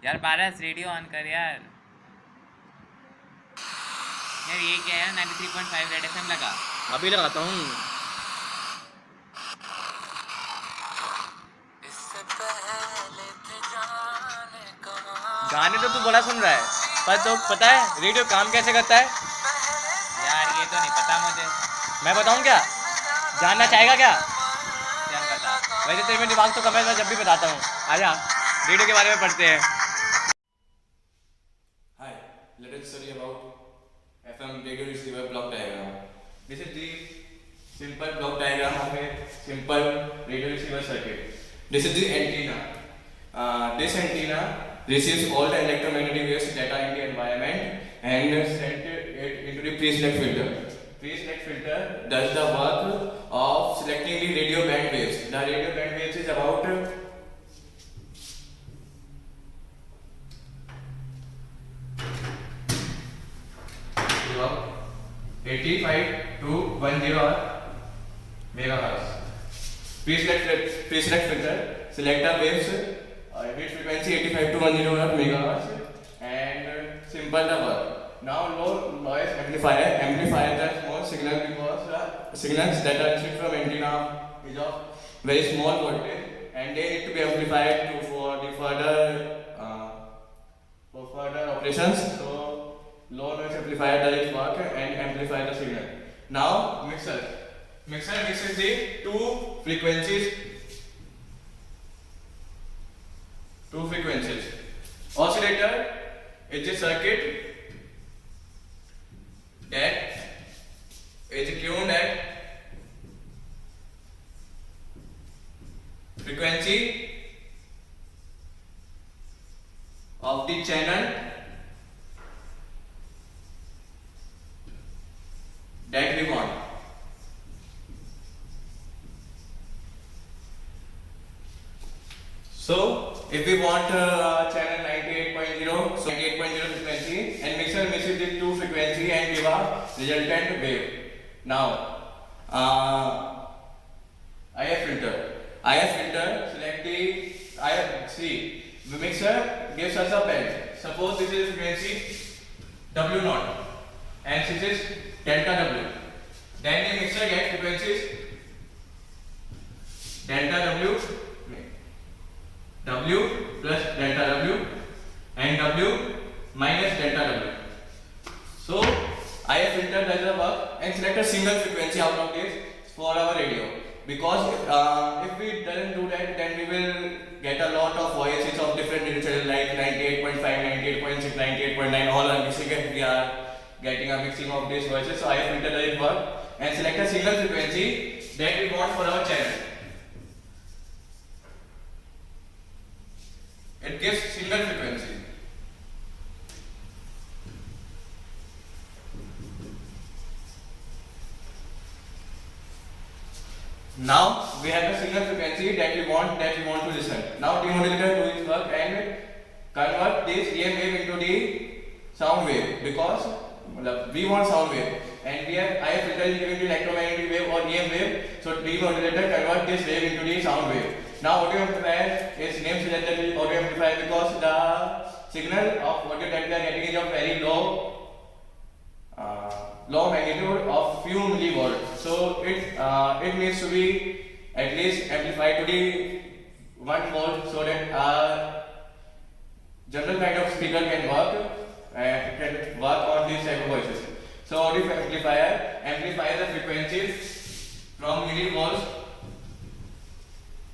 यार पारस radio on कर यार। यार ये क्या है, 93.5 रेड एफएम लगा। अभी लगाता हूँ। गाने तो तू बड़ा सुन रहा है, पर तो पता है रेडियो काम कैसे करता है? यार ये तो नहीं पता मुझे। मैं बताऊँ क्या? जानना चाहेगा क्या? चल बता। वैसे तेरे में दिमाग तो कम है, मैं जब भी बताता हूँ। आजा, रेडियो के बारे में पढ़ते हैं। Hi, let us study about FM radio receiver block diagram. This is the simple block diagram of a simple radio receiver circuit. This is the antenna. This antenna receives all the electromagnetic waves that are in the environment and send it into the pre-select filter. Pre-select filter does the work of selecting the radio band waves. The radio band waves is about 85 to 10 megahertz. Pre-select filter select the waves with frequency 85 to 10 megahertz and simple the work. Now low noise amplify the small signal because the signals that are received from antenna is of very small voltage and they need to be amplified for further operations. So low noise amplifier does its work and amplify the signal. Now mixer mixes the two frequencies. Oscillator is a circuit that is tuned at frequency of the channel that we want. So if we want channel 98.0, so 98.0 frequency, and mixer mixes the two frequency and give a resultant wave. Now IF filter select the IF. See, the mixer gives us a band. Suppose this is frequency W naught and this is delta W. Then the mixer gets frequencies delta W plus delta W and W minus delta W. So IF filter does the work and select a single frequency out of this for our radio. Because if we doesn't do that, then we will get a lot of voices of different radio channels like 98.5, 98.6, 98.9, all are mixing and we are getting a mixing of these voices. So IF filter does work and select a single frequency that we want for our channel. It gives single frequency. Now we have a single frequency that we want to listen. Now demodulator do its work and convert this EM wave into the sound wave because we want sound wave and we have IF filter is giving the electromagnetic wave or EM wave. So demodulator convert this wave into the sound wave. Now audio amplifier is named as audio amplifier because the signal of audio that we are getting is of very low magnitude of few millivolts. So it needs to be at least amplified to the 1 volt so that general kind of speaker can work on these type of voices. So audio amplifier amplifies the frequencies from millivolts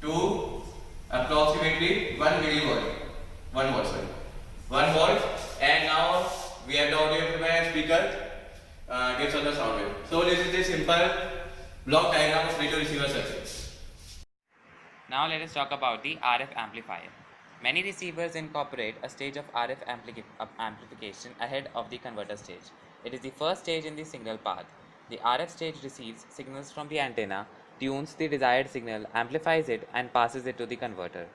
to approximately 1 millivolt. 1 volt. And now we have the audio amplifier speaker gives us the sound wave. So this is the simple block diagram of radio receiver circuit. Now let us talk about the RF amplifier. Many receivers incorporate a stage of RF amplification ahead of the converter stage. It is the first stage in the signal path. The RF stage receives signals from the antenna, tunes the desired signal, amplifies it, and passes it to the converter.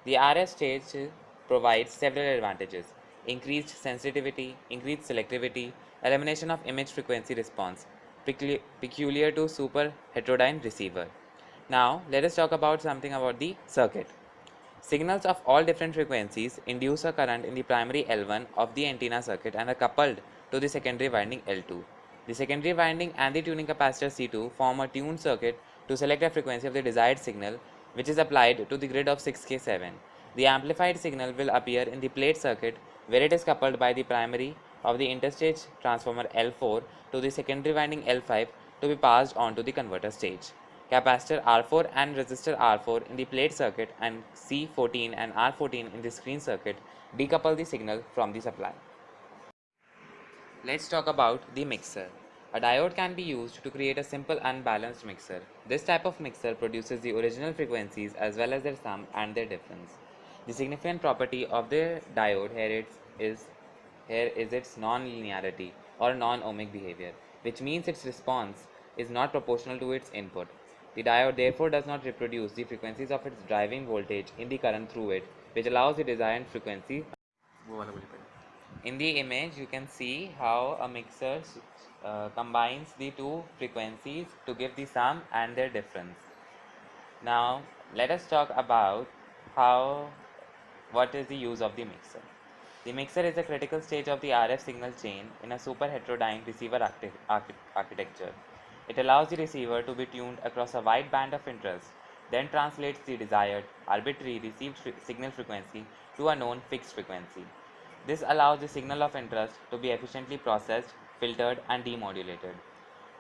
The RF stage provides several advantages: increased sensitivity, increased selectivity, elimination of image frequency response, peculiar to super heterodyne receiver. Now let us talk about something about the circuit. Signals of all different frequencies induce a current in the primary L1 of the antenna circuit and are coupled to the secondary winding L2. The secondary winding and the tuning capacitor C2 form a tuned circuit to select a frequency of the desired signal, which is applied to the grid of 6K7. The amplified signal will appear in the plate circuit, where it is coupled by the primary of the interstage transformer L4 to the secondary winding L5 to be passed on to the converter stage. Capacitor R4 and resistor R4 in the plate circuit and C14 and R14 in the screen circuit decouple the signal from the supply. Let's talk about the mixer. A diode can be used to create a simple unbalanced mixer. This type of mixer produces the original frequencies as well as their sum and their difference. The significant property of the diode here is its non-linearity or non-ohmic behavior, which means its response is not proportional to its input. The diode therefore does not reproduce the frequencies of its driving voltage in the current through it, which allows the desired frequency. In the image, you can see how a mixer combines the two frequencies to give the sum and their difference. Now, let us talk about what is the use of the mixer. The mixer is a critical stage of the RF signal chain in a super heterodyne receiver architecture. It allows the receiver to be tuned across a wide band of interest, then translates the desired, arbitrary received signal frequency to a known fixed frequency. This allows the signal of interest to be efficiently processed, filtered, and demodulated.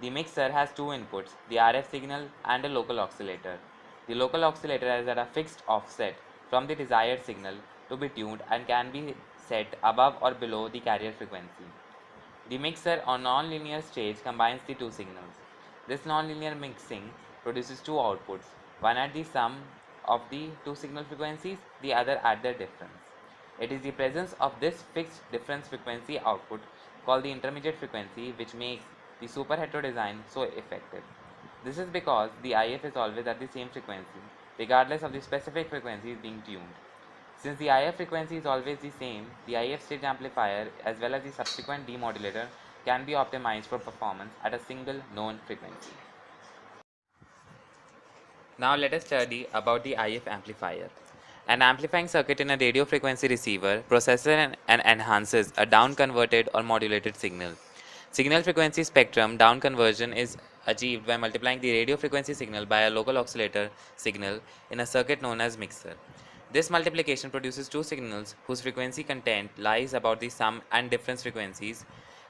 The mixer has two inputs, the RF signal and a local oscillator. The local oscillator is at a fixed offset from the desired signal to be tuned and can be set above or below the carrier frequency. The mixer on non-linear stage combines the two signals. This non-linear mixing produces two outputs, one at the sum of the two signal frequencies, the other at their difference. It is the presence of this fixed difference frequency output called the intermediate frequency which makes the super hetero design so effective. This is because the IF is always at the same frequency, regardless of the specific frequencies being tuned. Since the IF frequency is always the same, the IF stage amplifier as well as the subsequent demodulator can be optimized for performance at a single known frequency. Now let us study about the IF amplifier. An amplifying circuit in a radio frequency receiver processes and enhances a down converted or modulated signal. Signal frequency spectrum down conversion is achieved by multiplying the radio frequency signal by a local oscillator signal in a circuit known as mixer. This multiplication produces two signals whose frequency content lies about the sum and difference frequencies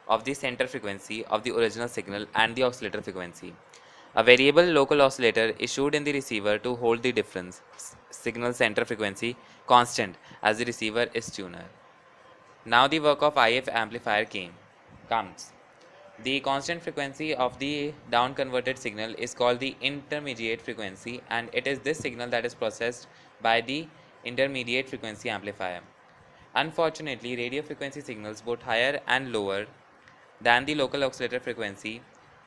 of the center frequency of the original signal and the oscillator frequency. A variable local oscillator issued in the receiver to hold the difference signal center frequency constant as the receiver is tuner. Now the work of IF amplifier comes. The constant frequency of the down converted signal is called the intermediate frequency, and it is this signal that is processed by the intermediate frequency amplifier. Unfortunately, radio frequency signals both higher and lower than the local oscillator frequency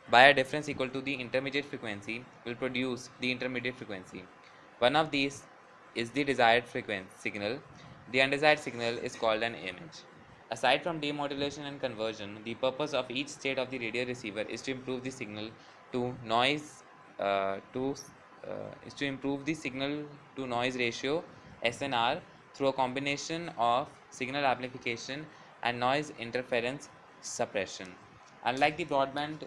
by a difference equal to the intermediate frequency will produce the intermediate frequency. One of these is the desired frequency signal. The undesired signal is called an image. Aside from demodulation and conversion, the purpose of each state of the radio receiver is to improve the signal to noise ratio SNR through a combination of signal amplification and noise interference suppression. Unlike the broadband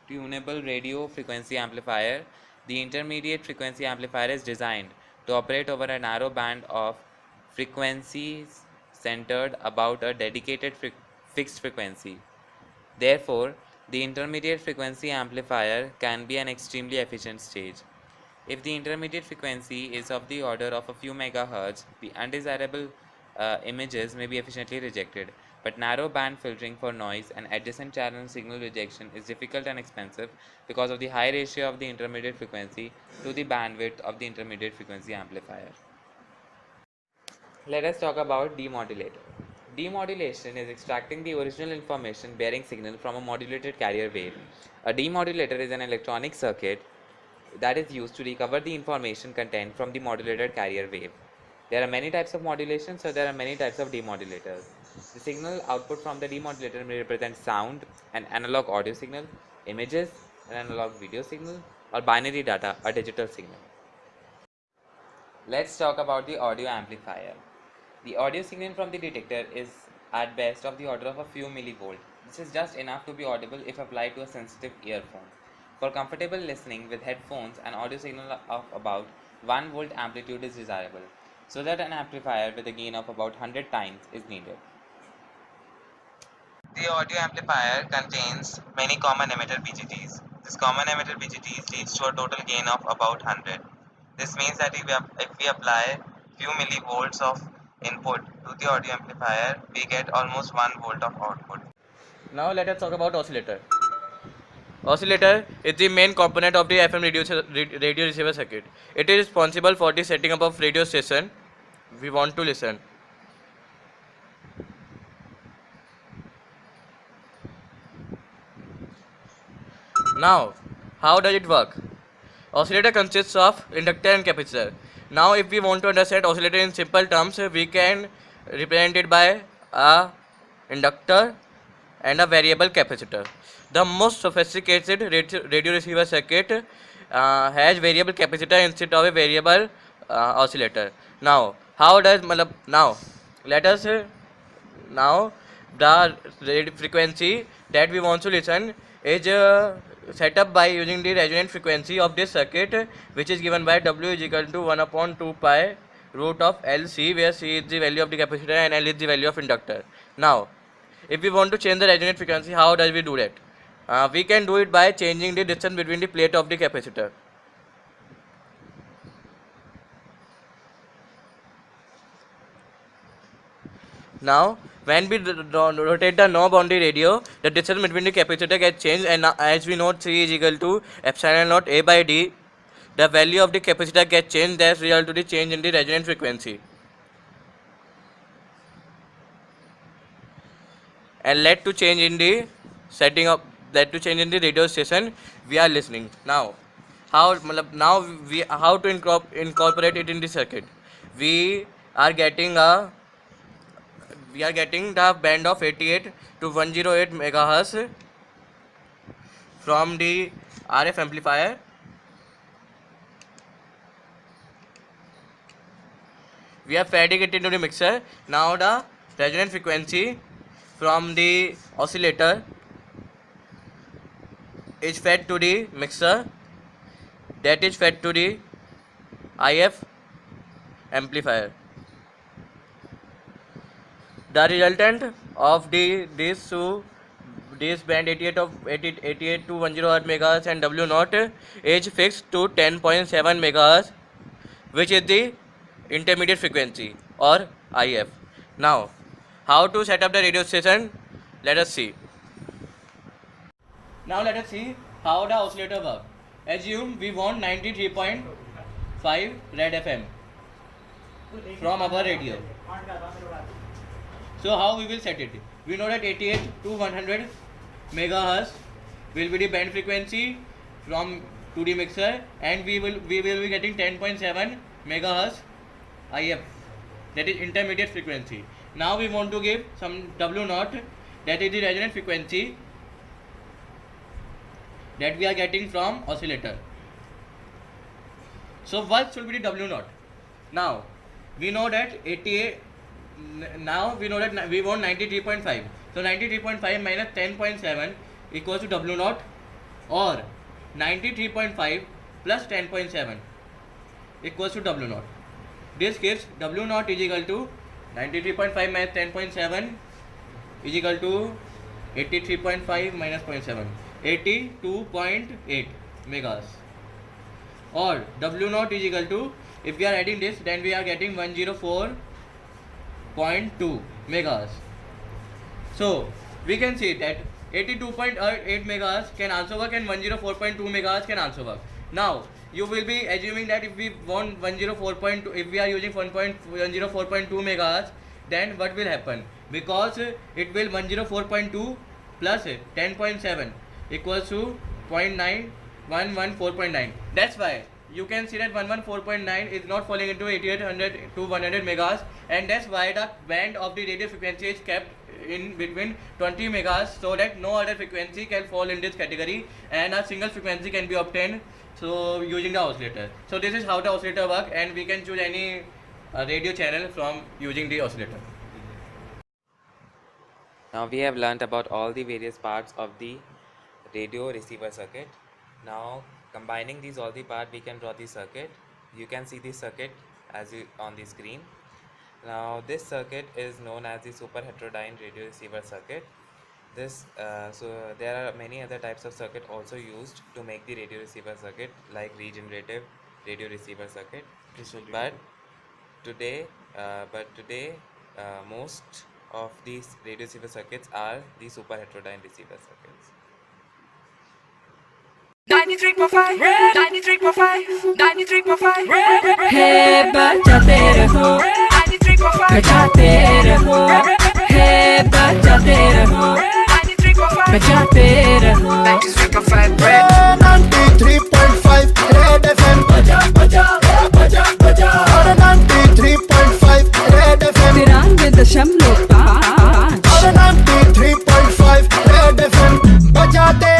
tunable radio frequency amplifier, the intermediate frequency amplifier is designed to operate over a narrow band of frequencies centered about a dedicated fixed frequency. Therefore, the intermediate frequency amplifier can be an extremely efficient stage. If the intermediate frequency is of the order of a few megahertz, the undesirable images may be efficiently rejected, but narrow band filtering for noise and adjacent channel signal rejection is difficult and expensive because of the high ratio of the intermediate frequency to the bandwidth of the intermediate frequency amplifier. Let us talk about demodulator. Demodulation is extracting the original information bearing signal from a modulated carrier wave. A demodulator is an electronic circuit that is used to recover the information content from the modulated carrier wave. There are many types of modulation, so there are many types of demodulators. The signal output from the demodulator may represent sound, an analog audio signal, images, an analog video signal, or binary data, a digital signal. Let's talk about the audio amplifier. The audio signal from the detector is at best of the order of a few millivolt. This is just enough to be audible if applied to a sensitive earphone. For comfortable listening with headphones, an audio signal of about 1 volt amplitude is desirable, so that an amplifier with a gain of about 100 times is needed. The audio amplifier contains many common emitter BGTs. This common emitter BGTs leads to a total gain of about 100. This means that if we apply few millivolts of input to the audio amplifier, we get almost 1 volt of output. Now let us talk about oscillator. Oscillator is the main component of the FM radio receiver circuit. It is responsible for the setting up of radio station we want to listen. Now, how does it work? Oscillator consists of inductor and capacitor. Now, if we want to understand oscillator in simple terms, we can represent it by a inductor and a variable capacitor. The most sophisticated radio receiver circuit has variable capacitor instead of a variable oscillator. Now, how does now let us now the frequency that we want to listen is set up by using the resonant frequency of this circuit, which is given by W is equal to 1 upon 2 pi root of LC, where C is the value of the capacitor and L is the value of inductor. Now, if we want to change the resonant frequency, how does we do that? We can do it by changing the distance between the plate of the capacitor. Now, when we rotate the knob on the radio, the distance between the capacitor gets changed, and as we know, C is equal to epsilon naught A by D. The value of the capacitor gets changed, that's result to the change in the resonant frequency. And led to change in the setting up, led to change in the radio station we are listening. Now, how to incorporate it in the circuit? We are getting the band of 88 to 108 megahertz from the RF amplifier. We are feeding it into the mixer. Now the resonant frequency from the oscillator is fed to the mixer, that is fed to the IF amplifier. The resultant of this band 88 to 108 megahertz and W naught is fixed to 10.7 megahertz, which is the intermediate frequency or IF. Now, how to set up the radio station? Let us see. Now let us see how the oscillator works. Assume we want 93.5 Red FM from our radio. So how we will set it? We know that 88 to 100 megahertz will be the band frequency from to the mixer, and we will be getting 10.7 megahertz IF, that is intermediate frequency. Now we want to give some W naught, that is the resonant frequency that we are getting from oscillator. So what should be the W naught? Now we know that 88. Now we know that we want 93.5. So 93.5 minus 10.7 equals to W naught, or 93.5 plus 10.7 equals to W naught. This gives W naught is equal to 93.5 minus 10.7 is equal to 83.5 minus 0.7, 82.8 megas, or W naught is equal to, if we are adding this, then we are getting 104.2 megas. So we can see that 82.8 megas can also work and 104.2 megas can also work. Now you will be assuming that if we want 104.2, if we are using 104.2 megas, then what will happen? Because it will 104.2 plus 10.7 equals to 114.9. That's why you can see that 114.9 is not falling into 8800 to 100 megas, and that's why the band of the radio frequency is kept in between 20 megas, so that no other frequency can fall in this category, and a single frequency can be obtained so using the oscillator. So this is how the oscillator works, and we can choose any radio channel from using the oscillator. Now we have learnt about all the various parts of the radio receiver circuit. Now combining these all the parts, we can draw the circuit. You can see the circuit as you on the screen. Now this circuit is known as the super heterodyne radio receiver circuit. So there are many other types of circuit also used to make the radio receiver circuit, like regenerative radio receiver circuit. But today most of these radio receiver circuits are the super heterodyne receiver circuits. 93.5 Hey बजाते रहो 93.5 बजाते रहो Hey बजाते रहो 93.5 बजाते रहो 93.5 Red FM बजा बजा बजा बजा 93.5 Red FM 93.5 93.5 Red FM बजाते